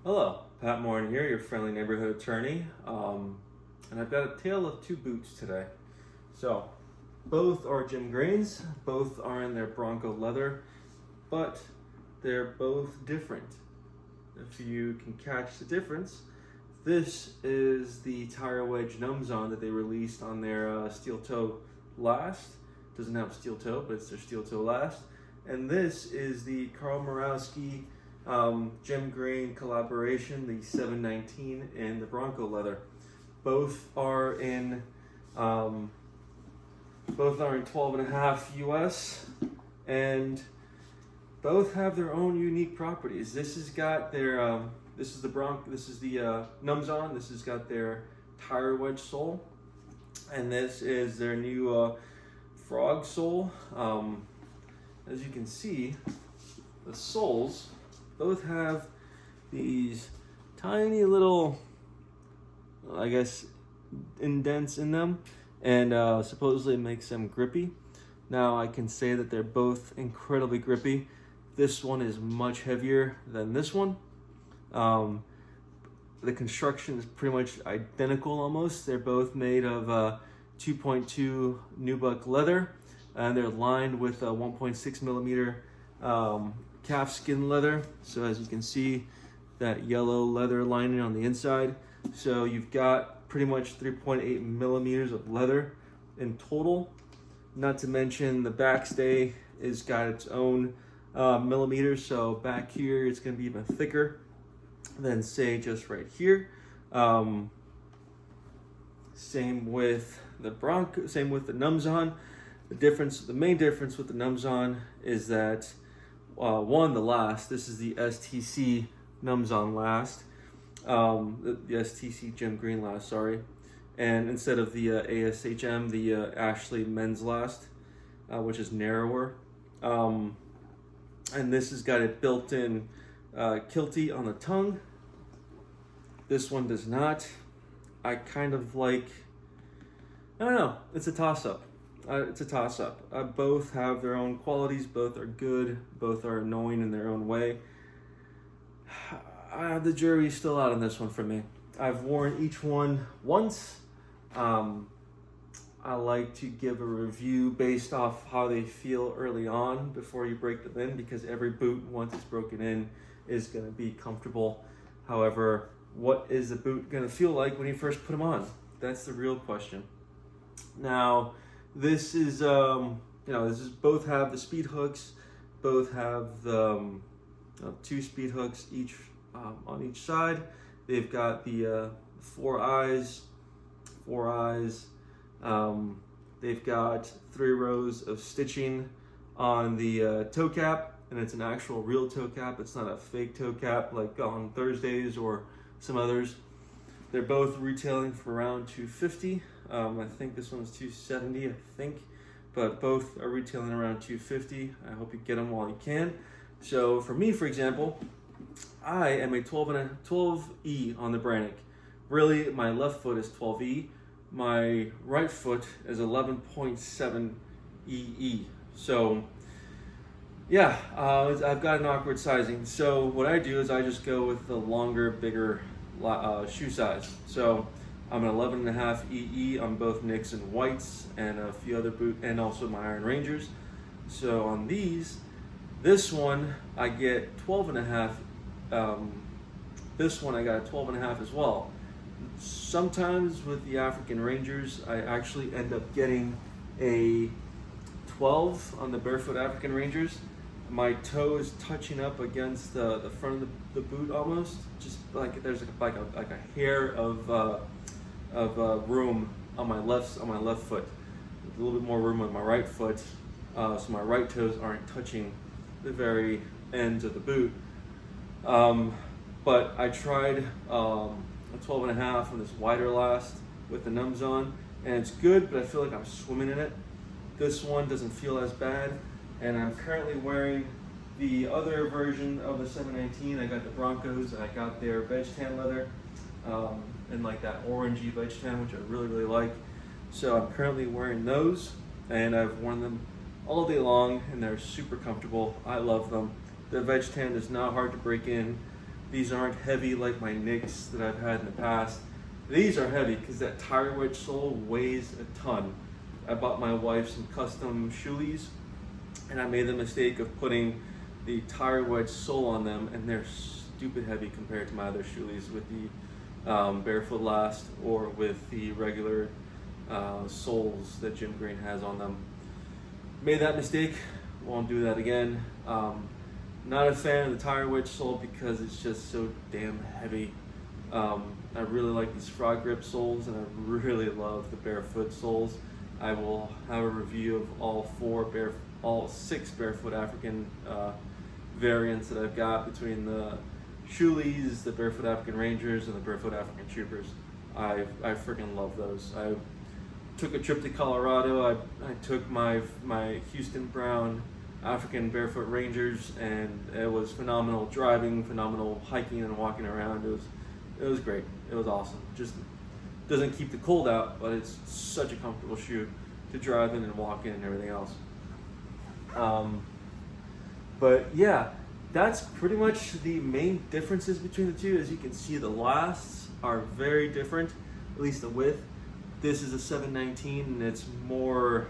Hello, Pat Morin here, your friendly neighborhood attorney, and I've got a tale of two boots today. So, both are Jim Greens, both are in their Bronco leather, but they're both different. If you can catch the difference, this is the tire wedge Numzaan that they released on their steel toe last. Doesn't have steel toe, but it's their steel toe last. And this is the Carl Morawski Jim Green collaboration, the 719 in the Bronco leather. Both are in 12.5 US, and both have their own unique properties. This has got their this is the Numzaan. This has got their tire wedge sole, and this is their new frog sole. As you can see, the soles both have these tiny little, I guess, indents in them, and supposedly makes them grippy. Now I can say that they're both incredibly grippy. This one is much heavier than this one. The construction is pretty much identical almost. They're both made of 2.2 nubuck leather, and they're lined with a 1.6 millimeter calf skin leather. So as you can see, that yellow leather lining on the inside. So you've got pretty much 3.8 millimeters of leather in total. Not to mention the backstay has got its own millimeters. So back here, it's going to be even thicker than say just right here. Same with the Bronco. Same with the Numzaan. The main difference with the Numzaan is that the last. This is the STC Numzaan last. The STC Jim Green last, sorry. And instead of the ASHM, the Ashley men's last, which is narrower. And this has got a built-in kiltie on the tongue. This one does not. I kind of like, I don't know, it's a toss-up. Both have their own qualities. Both are good. Both are annoying in their own way. The jury's still out on this one for me. I've worn each one once. I like to give a review based off how they feel early on before you break them in, because every boot, once it's broken in, is going to be comfortable. However, what is the boot going to feel like when you first put them on? That's the real question. Now, this is, both have the speed hooks, both have the two speed hooks each on each side. They've got the four eyes. They've got 3 rows of stitching on the toe cap, and it's an actual real toe cap. It's not a fake toe cap like on Thursdays or some others. They're both retailing for around $250. I think this one's $270, but both are retailing around $250. I hope you get them while you can. So for me, for example, I am a 12E on the Brannick. Really, my left foot is 12E. My right foot is 11.7 EE. So yeah, I've got an awkward sizing. So what I do is I just go with the longer, bigger shoe size. So I'm an 11.5 EE on both Nicks and Whites, and a few other and also my Iron Rangers. So on this one I get 12.5. This one I got a 12.5 as well. Sometimes with the African Rangers, I actually end up getting a 12 on the barefoot African Rangers. My toe is touching up against the front of the boot almost, just like there's like a hair of room on my left foot. A little bit more room on my right foot, so my right toes aren't touching the very ends of the boot. But I tried a 12.5 on this wider last with the Numzaan, and it's good, but I feel like I'm swimming in it. This one doesn't feel as bad, and I'm currently wearing the other version of the 719. I got the Broncos, and I got their veg tan leather, and like that orangey veg tan, which I really, really like. So I'm currently wearing those, and I've worn them all day long, and they're super comfortable. I love them. The veg tan is not hard to break in. These aren't heavy like my Nicks that I've had in the past. These are heavy because that tire wedge sole weighs a ton. I bought my wife some custom shoelies, and I made the mistake of putting the tire wedge sole on them, and they're stupid heavy compared to my other shoelies with the Barefoot Last or with the regular soles that Jim Green has on them. Made that mistake, won't do that again. Not a fan of the tire wedge sole because it's just so damn heavy. I really like these frog grip soles, and I really love the Barefoot soles. I will have a review of all 6 Barefoot African variants that I've got between the Shoelies, the Barefoot African Rangers, and the Barefoot African Troopers. I freaking love those. I took a trip to Colorado. I took my Houston Brown African Barefoot Rangers, and it was phenomenal driving, phenomenal hiking and walking around. It was great. It was awesome. Just doesn't keep the cold out, but it's such a comfortable shoe to drive in and walk in and everything else. But yeah, that's pretty much the main differences between the two. As you can see, the lasts are very different, at least the width. This is a 719, and it's more,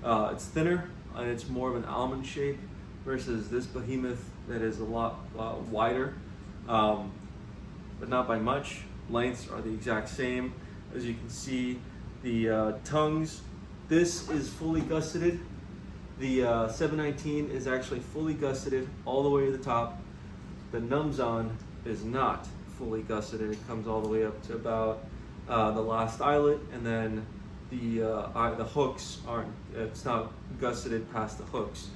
it's thinner, and it's more of an almond shape versus this behemoth that is a lot wider, but not by much. Lengths are the exact same. As you can see, the tongues, this is fully gusseted. The 719 is actually fully gusseted all the way to the top. The Numzaan is not fully gusseted. It comes all the way up to about the last eyelet, and then the hooks aren't, it's not gusseted past the hooks.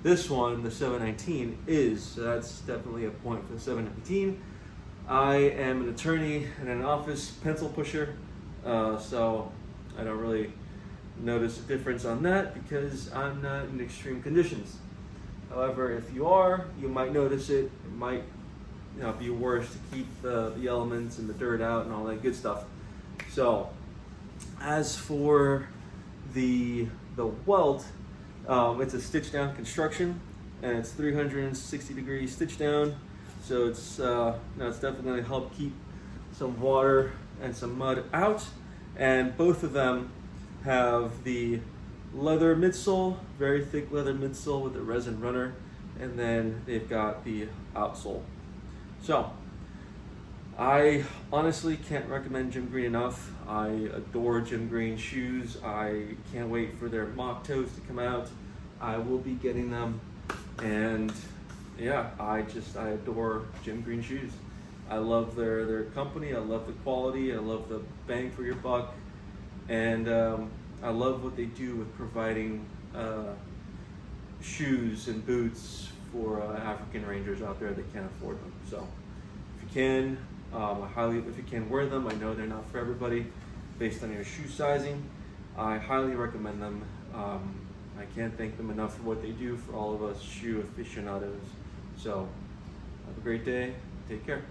This one, the 719, is, so that's definitely a point for the 719. I am an attorney and an office pencil pusher, so I don't really notice a difference on that because I'm not in extreme conditions. However, if you are, you might notice it. It might be worse to keep the elements and the dirt out and all that good stuff. So, as for the welt, it's a stitch down construction, and it's 360 degree stitch down. So it's definitely going to help keep some water and some mud out. And both of them have the leather midsole, very thick leather midsole with a resin runner, and then they've got the outsole. So I honestly can't recommend Jim Green enough. I adore Jim Green shoes. I can't wait for their mock toes to come out. I will be getting them, and yeah, I adore Jim Green shoes. I love their company. I love the quality. I love the bang for your buck, and I love what they do with providing shoes and boots for African Rangers out there that can't afford them. So if you can, if you can wear them, I know they're not for everybody based on your shoe sizing. I highly recommend them. I can't thank them enough for what they do for all of us shoe aficionados. So have a great day. Take care.